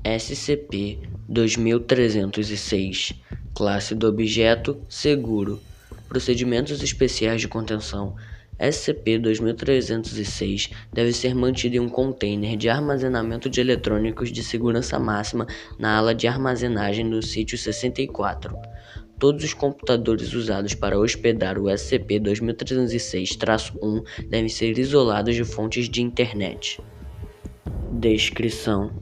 SCP-2306 Classe do Objeto Seguro. Procedimentos especiais de contenção. SCP-2306 deve ser mantido em um container de armazenamento de eletrônicos de segurança máxima na ala de armazenagem do sítio 64. Todos os computadores usados para hospedar o SCP-2306-1 devem ser isolados de fontes de internet. Descrição: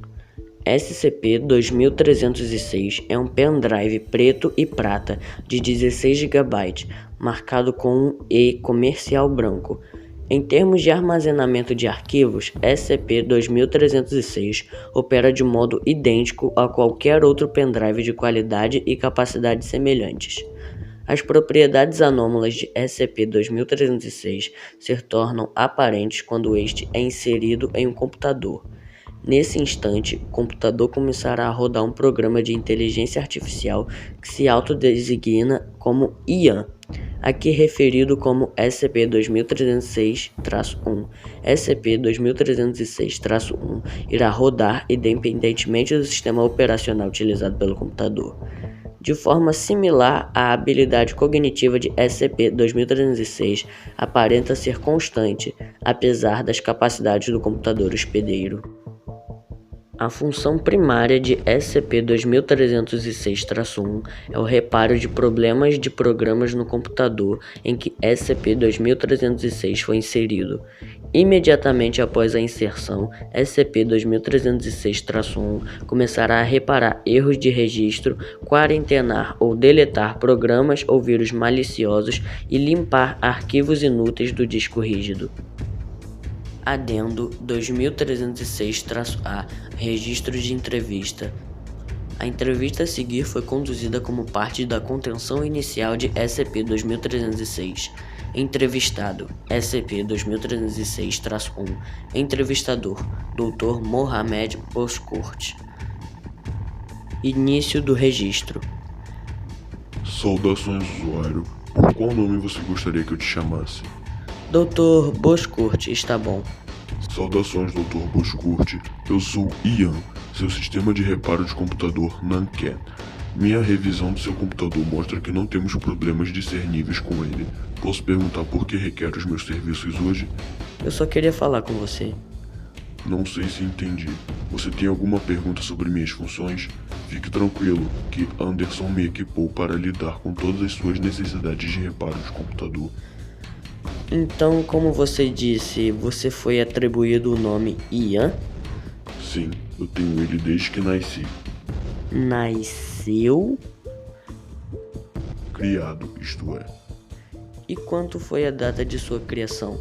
SCP-2306 é um pendrive preto e prata de 16 GB, marcado com um E comercial branco. Em termos de armazenamento de arquivos, SCP-2306 opera de modo idêntico a qualquer outro pendrive de qualidade e capacidade semelhantes. As propriedades anômalas de SCP-2306 se tornam aparentes quando este é inserido em um computador. Nesse instante, o computador começará a rodar um programa de inteligência artificial que se autodesigna como Ian, aqui referido como SCP-2306-1. SCP-2306-1 irá rodar independentemente do sistema operacional utilizado pelo computador. De forma similar, a habilidade cognitiva de SCP-2306 aparenta ser constante, apesar das capacidades do computador hospedeiro. A função primária de SCP-2306-1 é o reparo de problemas de programas no computador em que SCP-2306 foi inserido. Imediatamente após a inserção, SCP-2306-1 começará a reparar erros de registro, quarentenar ou deletar programas ou vírus maliciosos e limpar arquivos inúteis do disco rígido. Adendo 2306-A Registro de entrevista. A entrevista a seguir foi conduzida como parte da contenção inicial de SCP-2306. Entrevistado: SCP-2306-1. Entrevistador: Dr. Mohamed Bozkurt. Início do registro. Saudações, usuário. Por qual nome você gostaria que eu te chamasse? Dr. Bozkurt está bom. Saudações, Dr. Bozkurt. Eu sou Ian, seu sistema de reparo de computador Nancan. Minha revisão do seu computador mostra que não temos problemas discerníveis com ele. Posso perguntar por que requer os meus serviços hoje? Eu só queria falar com você. Não sei se entendi. Você tem alguma pergunta sobre minhas funções? Fique tranquilo, que Anderson me equipou para lidar com todas as suas necessidades de reparo de computador. Então, como você disse, você foi atribuído o nome Ian? Sim, eu tenho ele desde que nasci. Nasceu? Criado, isto é. E quanto foi a data de sua criação?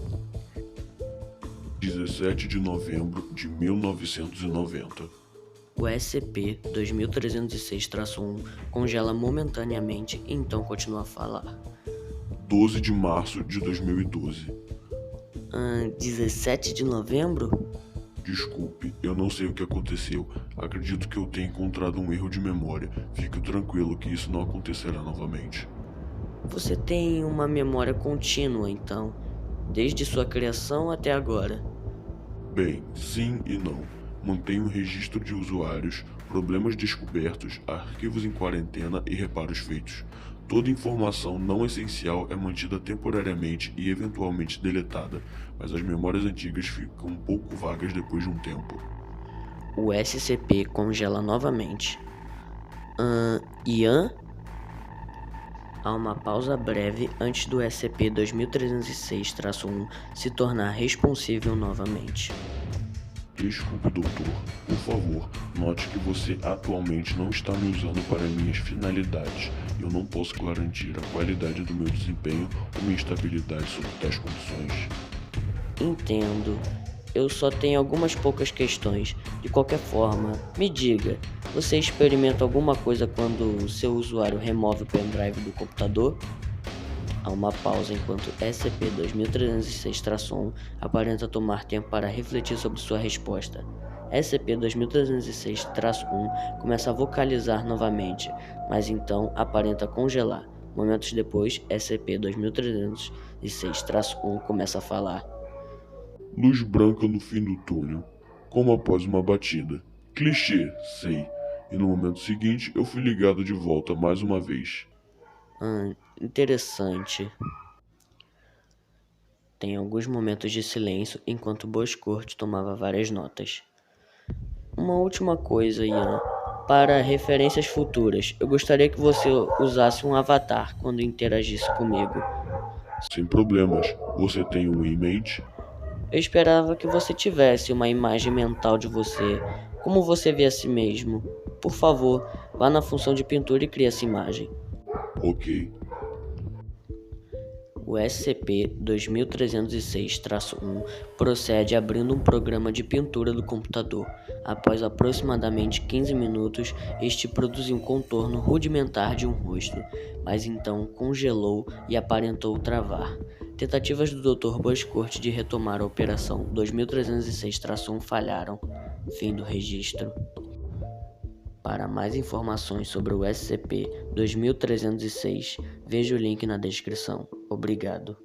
17 de novembro de 1990. O SCP-2306-1 congela momentaneamente e então continua a falar. 12 de março de 2012. 17 de novembro? Desculpe, eu não sei o que aconteceu. Acredito que eu tenha encontrado um erro de memória. Fique tranquilo que isso não acontecerá novamente. Você tem uma memória contínua, então, desde sua criação até agora. Bem, sim e não. Mantenho um registro de usuários, problemas descobertos, arquivos em quarentena e reparos feitos. Toda informação não essencial é mantida temporariamente e eventualmente deletada, mas as memórias antigas ficam um pouco vagas depois de um tempo. O SCP congela novamente. Ian? Há uma pausa breve antes do SCP-2306-1 se tornar responsível novamente. Desculpe, doutor. Por favor, note que você atualmente não está me usando para minhas finalidades. Eu não posso garantir a qualidade do meu desempenho ou minha estabilidade sob tais condições. Entendo. Eu só tenho algumas poucas questões. De qualquer forma, me diga, você experimenta alguma coisa quando o seu usuário remove o pendrive do computador? Há uma pausa enquanto SCP-2306-1 aparenta tomar tempo para refletir sobre sua resposta. SCP-2306-1 começa a vocalizar novamente, mas então aparenta congelar. Momentos depois, SCP-2306-1 começa a falar. Luz branca no fim do túnel, como após uma batida. Clichê, sei. E no momento seguinte eu fui ligado de volta mais uma vez. Interessante. Tem alguns momentos de silêncio enquanto Boscourt tomava várias notas. Uma última coisa, Ian. Para referências futuras, eu gostaria que você usasse um avatar quando interagisse comigo. Sem problemas. Você tem um em mente? Eu esperava que você tivesse uma imagem mental de você, como você vê a si mesmo. Por favor, vá na função de pintura e crie essa imagem. Ok. O SCP-2306-1 procede abrindo um programa de pintura do computador. Após aproximadamente 15 minutos, este produziu um contorno rudimentar de um rosto, mas então congelou e aparentou travar. Tentativas do Dr. Boscourt de retomar a operação 2306-1 falharam. Fim do registro. Para mais informações sobre o SCP-2306, veja o link na descrição. Obrigado.